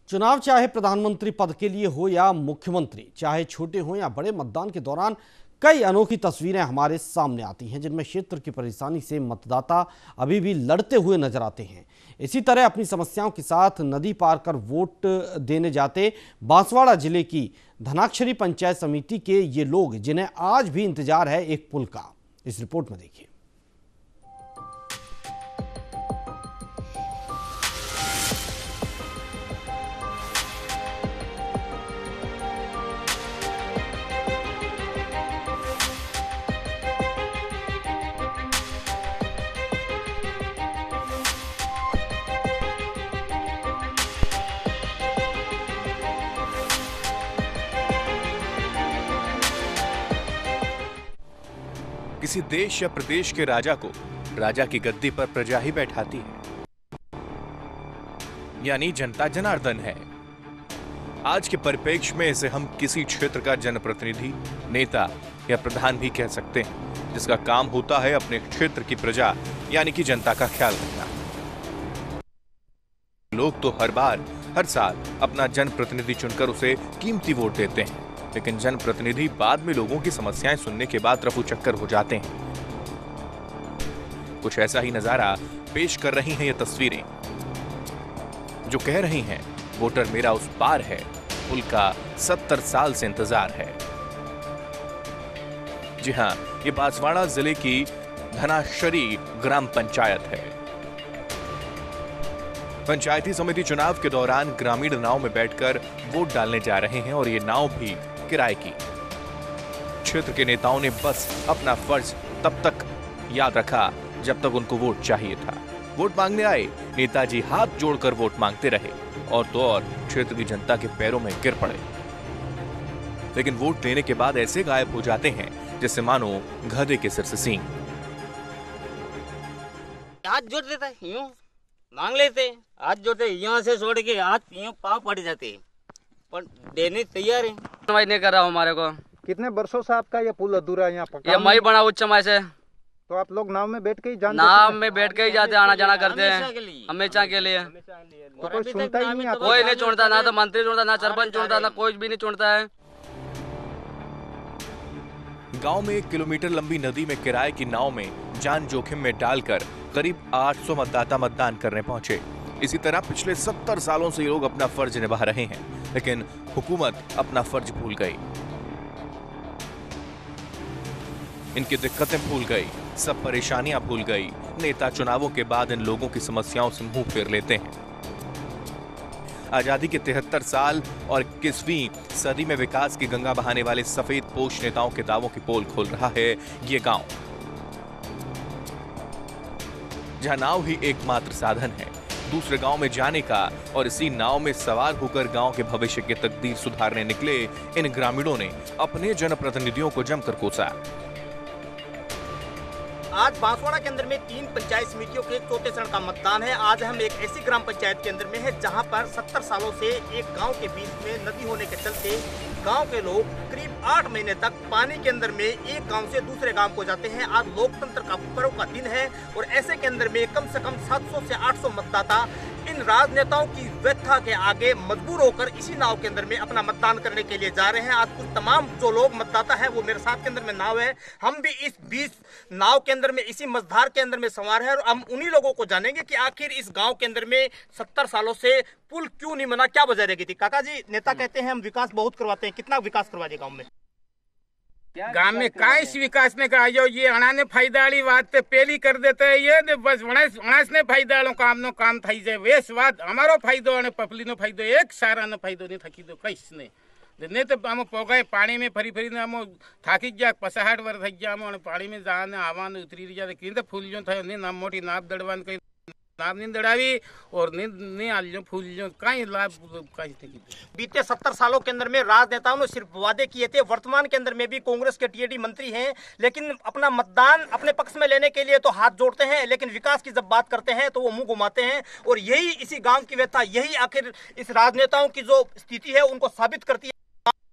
चुनाव चाहे प्रधानमंत्री पद के लिए हो या मुख्यमंत्री, चाहे छोटे हो या बड़े, मतदान के दौरान कई अनोखी तस्वीरें हमारे सामने आती हैं जिनमें क्षेत्र की परेशानी से मतदाता अभी भी लड़ते हुए नजर आते हैं। इसी तरह अपनी समस्याओं के साथ नदी पार कर वोट देने जाते बांसवाड़ा जिले की धनाक्षरी पंचायत समिति के ये लोग, जिन्हें आज भी इंतजार है एक पुल का। इस रिपोर्ट में देखिए। किसी देश या प्रदेश के राजा को राजा की गद्दी पर प्रजा ही बैठाती है, यानी जनता जनार्दन है। आज के परिप्रेक्ष्य में इसे हम किसी क्षेत्र का जनप्रतिनिधि, नेता या प्रधान भी कह सकते हैं, जिसका काम होता है अपने क्षेत्र की प्रजा यानी कि जनता का ख्याल रखना। लोग तो हर साल अपना जनप्रतिनिधि चुनकर उसे कीमती वोट देते हैं, लेकिन जनप्रतिनिधि बाद में लोगों की समस्याएं सुनने के बाद रफू चक्कर हो जाते हैं। कुछ ऐसा ही नजारा पेश कर रही हैं ये तस्वीरें, जो कह रही हैं वोटर मेरा उस पार है, पुल का 70 साल से इंतजार है। जी हां, ये बांसवाड़ा जिले की धनाक्षरी ग्राम पंचायत है। पंचायती समिति चुनाव के दौरान ग्रामीण नाव में बैठकर वोट डालने जा रहे हैं और ये नाव भी किराए की। क्षेत्र के नेताओं ने बस अपना फर्ज तब तक याद रखा जब तक उनको वोट चाहिए था। वोट मांगने आए नेताजी हाथ जोड़कर वोट मांगते रहे और तो और क्षेत्र की जनता के पैरों में गिर पड़े, लेकिन वोट लेने के बाद ऐसे गायब हो जाते हैं जैसे मानो गधे के सिर से सींग। हाथ जोड़ देता है, यूं मांग लेते, हाथ जोड़ते, यहाँ से छोड़ के हाथ यूं पाँव पड़ जाते, पर देने तैयार है। सुनवाई नहीं कर रहा हूँ हमारे को। कितने वर्षों से आपका ये पुल अधूरा है यहाँ पर? ये मई बना उच्च समय से। तो आप लोग नाव में बैठ के ही जाते? नाव में बैठ के ही जाते, आना जाना करते हैं हमेशा के लिए। तो कोई सुनता ही नहीं, कोई नहीं छोड़ता, ना तो मंत्री छोड़ता, ना सरपंच छोड़ता, ना कोई भी नहीं छोड़ता है। गांव में 1 किलोमीटर लंबी नदी में किराए की नाव में जान जोखिम में डालकर करीब 800 मतदाता मतदान करने पहुंचे। इसी तरह पिछले 70 सालों से ये लोग अपना फर्ज निभा रहे हैं, लेकिन हुकूमत अपना फर्ज भूल गई। इनकी दिक्कतें भूल गई, सब परेशानियां भूल गई। नेता चुनावों के बाद इन लोगों की समस्याओं से मुंह फेर लेते हैं। आजादी के 73 साल और 21वीं सदी में विकास की गंगा बहाने वाले सफेद पोश नेताओं के दावों की पोल खोल रहा है ये गांव, जहां नाव ही एकमात्र साधन है दूसरे गांव में जाने का। और इसी नाव में सवार होकर गांव के भविष्य की तकदीर सुधारने निकले इन ग्रामीणों ने अपने जनप्रतिनिधियों को जमकर कोसा। आज बांसवाड़ा के अंदर में 3 पंचायत समितियों के चौथे चरण का मतदान है। आज हम एक ऐसी ग्राम पंचायत के अंदर में है जहां पर 70 सालों से एक गांव के बीच में नदी होने के चलते गांव के लोग करीब 8 महीने तक पानी के अंदर में एक गांव से दूसरे गांव को जाते हैं। आज लोकतंत्र का पर्व का दिन है और ऐसे के अंदर में कम से कम 700 से 800 मतदाता इन राजनेताओं की व्यथा के आगे मजबूर होकर इसी नाव के अंदर में अपना मतदान करने के लिए जा रहे हैं। आज कुछ तमाम जो लोग मतदाता है वो मेरे साथ के अंदर में नाव है, हम भी इस 20 नाव के अंदर में इसी मझधार के अंदर में सवार है और हम उन्हीं लोगों को जानेंगे कि आखिर इस गांव के अंदर में 70 सालों से पुल क्यों नहीं बना, क्या वजह रहेगी थी। काका जी, नेता कहते हैं हम विकास बहुत करवाते हैं, कितना विकास करवा दिया गाँव में? गांव में काइस विकास ने कहा जो ये अणाने फायदा वाली बात तो पहली कर देते है, ये बस वणास ने फायदा वालों काम थई जाए वेस बात हमारो फायदो અને પપલી નો फायदो एक सारा नो फायदो नहीं थकी दो कईस ने तो आम पोगाए पानी में फरी फरी आम थाकी जा 65 वर्ष थी गया आम पानी में जाने आवा उतरी जाते कि फूल जो थयो नहीं नाम मोटी नाप दड़वान कई नाप नहीं दड़ावी और नहीं आल जो फूल जो कहीं लाभ कहीं थी। बीते 70 सालों के अंदर में राजनेताओं ने सिर्फ वादे किए थे। वर्तमान के अंदर में भी कांग्रेस के टीएडी मंत्री हैं, लेकिन अपना मतदान अपने पक्ष में लेने के लिए तो हाथ जोड़ते हैं, लेकिन विकास की जब बात करते हैं तो वो मुंह घुमाते हैं। और यही इसी गांव की व्यथा, यही आखिर इस राजनेताओं की जो स्थिति है उनको साबित करती है।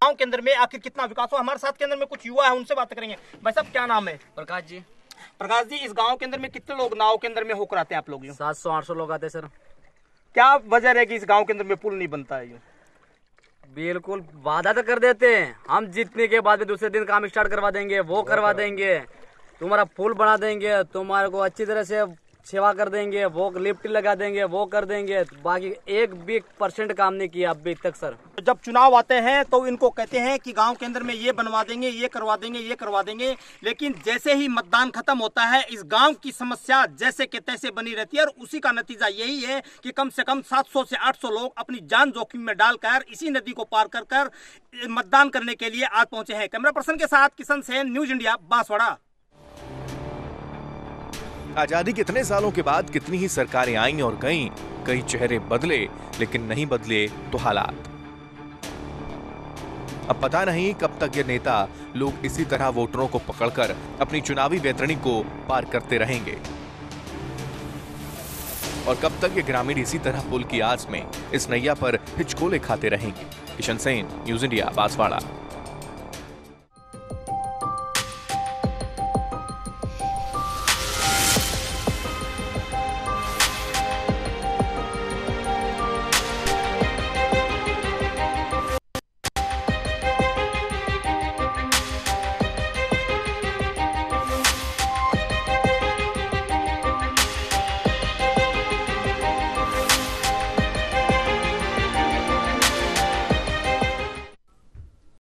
गांव के अंदर में आखिर कितना विकास हो। हमारे साथ के अंदर में कुछ युवा है, उनसे बात करेंगे। भाई साहब, क्या नाम है? प्रकाश जी। प्रकाश जी, इस गांव के अंदर में कितने लोग नाव के अंदर में होकर आते हैं आप लोग? 700-800 लोग आते हैं सर। क्या वजह है कि इस गांव के अंदर में पुल नहीं बनता है? बिल्कुल वादा तो कर देते हैं, हम जीतने के बाद भी दूसरे दिन काम स्टार्ट करवा देंगे, वो करवा देंगे, तुम्हारा पुल बना देंगे, तुम्हारे को अच्छी तरह से सेवा कर देंगे, वो लिफ्ट लगा देंगे, वो कर देंगे। बाकी 1% काम नहीं किया अभी तक सर। जब चुनाव आते हैं तो इनको कहते हैं कि गांव के अंदर में ये बनवा देंगे, ये करवा देंगे, ये करवा देंगे, लेकिन जैसे ही मतदान खत्म होता है इस गांव की समस्या जैसे के तैसे बनी रहती है। और उसी का नतीजा यही है कि कम से कम 700 से 800 लोग अपनी जान जोखिम में डालकर इसी नदी को पार कर मतदान करने के लिए आज पहुंचे हैं। कैमरा पर्सन के साथ किशन सेन, न्यूज इंडिया, बांसवाड़ा। आजादी के इतने सालों के बाद कितनी ही सरकारें आईं और गईं, कई चेहरे बदले, लेकिन नहीं बदले तो हालात। अब पता नहीं कब तक ये नेता लोग इसी तरह वोटरों को पकड़कर अपनी चुनावी वैतरणी को पार करते रहेंगे, और कब तक ये ग्रामीण इसी तरह पुल की आस में इस नैया पर हिचकोले खाते रहेंगे। Kishan Sen, news India, Banswara.